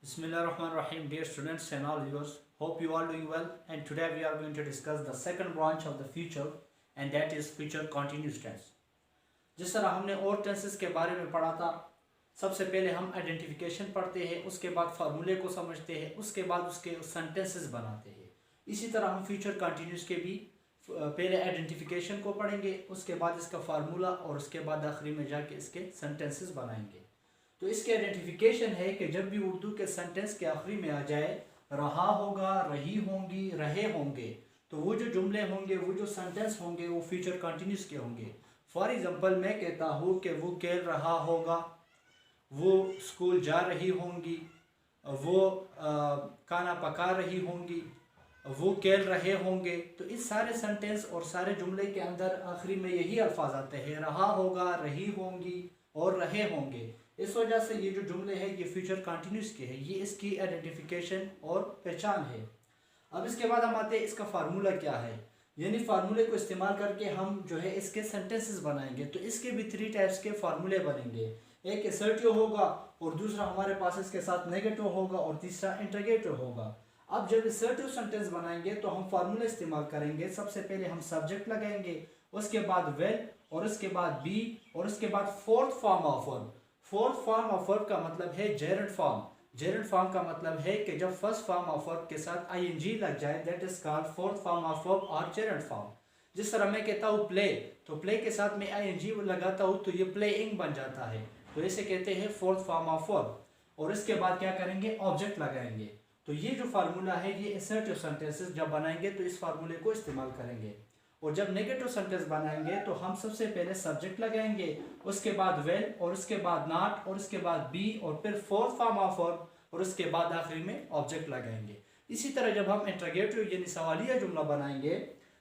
Bismillahirrahmanirrahim, dear students and all viewers. Hope you all doing well. And today we are going to discuss the second branch of the future, and that is future continuous tense. जिस तरह हमने और tenses के बारे में पढ़ा था, सबसे पहले हम आइडेंटिफिकेशन पढ़ते हैं, उसके बाद फार्मूले को समझते हैं, उसके बाद उसके सेंटेंसेस बनाते हैं। इसी तरह हम फ्यूचर कंटिन्यूस के भी पहले आइडेंटिफिकेशन को पढ़ेंगे, उसके बाद इसका फार्मूला और उसके बाद आखिरी में जाके इसके सेंटेंसेस बनाएंगे। तो इसके आइडेंटिफिकेशन है कि जब भी उर्दू के सेंटेंस के आखिरी में आ जाए रहा होगा, रही होंगी, रहे होंगे, तो वो जो जुमले होंगे, वो जो सेंटेंस होंगे, वो फ्यूचर कंटिन्यूस के होंगे। फॉर एग्जांपल मैं कहता हूँ कि वो खेल रहा होगा, वो स्कूल जा रही होंगी, वो खाना पका रही होंगी, वो खेल रहे होंगे। तो इस सारे सेंटेंस और सारे जुमले के अंदर आखिरी में यही अल्फाज आते हैं, रहा होगा, रही होंगी और रहे होंगे। इस वजह से ये जो जुमले हैं ये फ्यूचर कंटिन्यूस के हैं, ये इसकी आइडेंटिफिकेशन और पहचान है। अब इसके बाद हम आते हैं इसका फार्मूला क्या है, यानी फार्मूले को इस्तेमाल करके हम जो है इसके सेंटेंसेस बनाएंगे। तो इसके भी 3 टाइप्स के फार्मूले बनेंगे, एक असर्टिव होगा और दूसरा हमारे पास इसके साथ नेगेटिव होगा और तीसरा इंटरोगेटिव होगा। अब जब असर्टिव सेंटेंस बनाएंगे तो हम फार्मूला इस्तेमाल करेंगे। सबसे पहले हम सब्जेक्ट लगाएंगे, उसके बाद वेल और उसके बाद बी और उसके बाद fourth form of verb. Fourth form of verb का मतलब है जेरंड फॉर्म। जेरंड फॉर्म का मतलब है कि जब फर्स्ट फॉर्म ऑफ वर्ब के साथ आईएनजी लग जाए, that is called fourth form of verb और जेरंड फॉर्म। जिस तरह मैं कहता हूँ प्ले, तो प्ले के साथ मैं आईएनजी लगाता हूँ तो ये प्लेइंग बन जाता है, तो इसे कहते हैं फोर्थ फॉर्म ऑफ वर्ब। और इसके बाद क्या करेंगे, ऑब्जेक्ट लगाएंगे। तो ये जो फार्मूला है ये असर्टिव सेंटेंसेस जब बनाएंगे तो इस फार्मूले को इस्तेमाल करेंगे। और जब नेगेटिव सेंटेंस बनाएंगे तो हम सबसे पहले सब्जेक्ट लगाएंगे, उसके बाद वेल और उसके बाद नॉट और उसके बाद बी और फिर फोर्थ फॉर्म ऑफ वर्ब और उसके बाद आखिरी में ऑब्जेक्ट लगाएंगे। इसी तरह जब हम इंटरोगेटिव यानी सवालिया जुमला बनाएंगे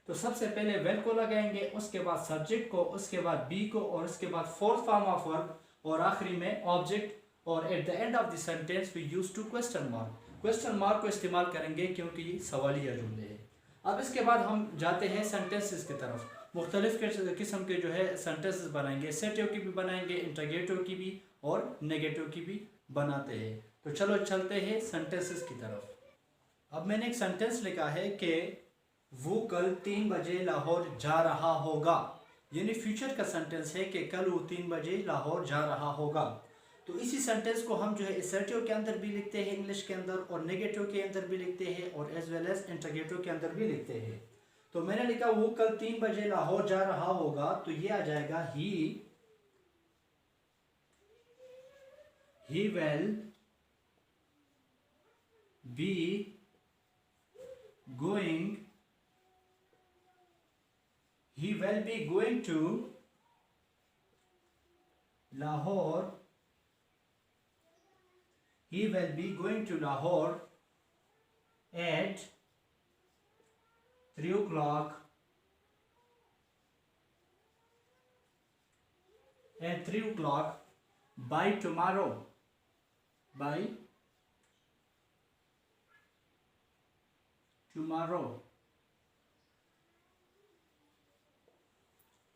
तो सबसे पहले वेल को लगाएंगे, उसके बाद सब्जेक्ट को, उसके बाद बी को और उसके बाद फोर्थ फॉर्म ऑफ वर्ब और आखिरी में ऑब्जेक्ट। और at the end of the sentence we use to question mark. Question mark को इस्तेमाल करेंगे क्योंकि ये सवालिया जुमले हैं। अब इसके बाद हम जाते हैं सेंटेंसेस की तरफ। मुख्तलिफ किस्म के जो है सेंटेंसेस बनाएंगे, असर्टिव की भी बनाएंगे, इंटरोगेटिव की भी और नेगेटिव की भी बनाते हैं। तो चलो चलते हैं सेंटेंसेस की तरफ। अब मैंने एक सेंटेंस लिखा है कि वो कल 3 बजे लाहौर जा रहा होगा, यानी फ्यूचर का सेंटेंस है कि कल वो 3 बजे लाहौर जा रहा होगा। तो इसी सेंटेंस को हम जो है असर्टिव के अंदर भी लिखते हैं इंग्लिश के अंदर, और नेगेटिव के अंदर भी लिखते हैं, और एज वेल एज इंटरोगेटिव के अंदर भी लिखते हैं। तो मैंने लिखा वो कल 3 बजे लाहौर जा रहा होगा, तो ये आ जाएगा he will be going to Lahore He will be going to Lahore at 3 o'clock by tomorrow.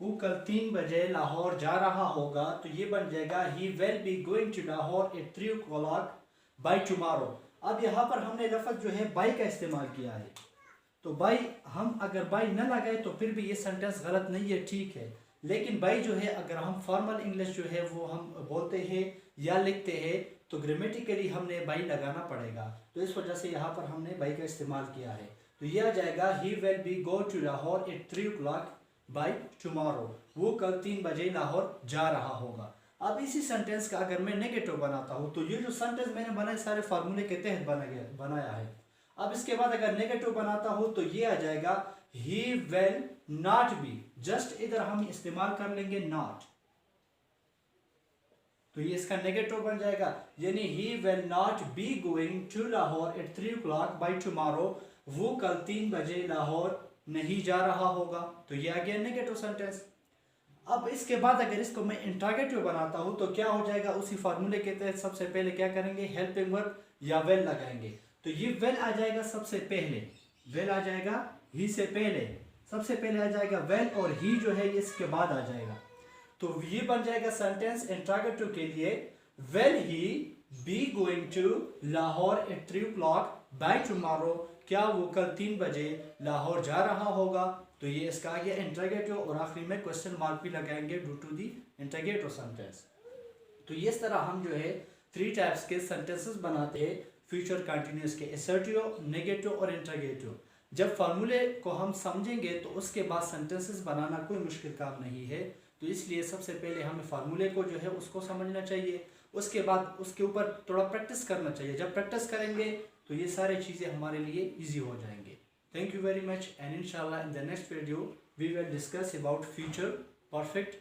वो कल 3 बजे लाहौर जा रहा होगा, तो ये बन जाएगा he will be going to Lahore at 3 o'clock by tomorrow। अब यहाँ पर हमने लफ्ज़ जो है बाई का इस्तेमाल किया है, तो बाई हम अगर बाई न लगाए तो फिर भी ये सेंटेंस गलत नहीं है, ठीक है। लेकिन बाई जो है अगर हम फॉर्मल इंग्लिश जो है वो हम बोलते हैं या लिखते हैं तो ग्रामेटिकली हमने बाई लगाना पड़ेगा, तो इस वजह से यहाँ पर हमने बाई का इस्तेमाल किया है। तो ये आ जाएगा he will be go to Lahore at 3 o'clock by tomorrow। वो कल 3 बजे लाहौर जा रहा होगा। अब इसी सेंटेंस का अगर मैं नेगेटिव बनाता हूँ तो ये जो सेंटेंस मैंने बनाए सारे फार्मूले के तहत बनाया है। अब इसके बाद अगर नेगेटिव बनाता हूँ तो ये आ जाएगा he will not be, just इधर हम इस्तेमाल कर लेंगे not, तो ये इसका नेगेटिव बन जाएगा, यानी he will not be going to Lahore at 3 o'clock by tomorrow। वो कल 3 बजे लाहौर नहीं जा रहा होगा, तो ये आ गया नेगेटिव सेंटेंस। अब इसके बाद अगर इसको मैं इंटरोगेटिव बनाता हूँ तो क्या हो जाएगा, उसी फार्मूले के तहत सबसे पहले क्या करेंगे, हेल्पिंग वर्ब या वेल लगाएंगे। तो ये वेल आ जाएगा सबसे पहले, वेल आ जाएगा ही से पहले, सबसे पहले आ जाएगा वेल और ही जो है इसके बाद आ जाएगा। तो ये बन जाएगा सेंटेंस इंटरोगेटिव के लिए, well he be going to Lahore at 3 o'clock by tomorrow, क्या वो कल 3 बजे लाहौर जा रहा होगा। तो ये इसका आ गया इंटरोगेटिव, और आखिरी में क्वेश्चन मार्क भी लगाएंगे due to the interrogative sentence. तो इस तरह हम जो है 3 टाइप्स के सेंटेंसेस बनाते हैं फ्यूचर कंटिन्यूस के, असर्टिव, नेगेटिव और इंटरोगेटिव। जब फार्मूले को हम समझेंगे तो उसके बाद सेंटेंसेस बनाना कोई मुश्किल काम नहीं है। तो इसलिए सबसे पहले हमें फार्मूले को जो है उसको समझना चाहिए, उसके बाद उसके ऊपर थोड़ा प्रैक्टिस करना चाहिए। जब प्रैक्टिस करेंगे तो ये सारी चीज़ें हमारे लिए ईजी हो जाएंगे। Thank you very much, and इंशाल्लाह in the next video we will discuss about future perfect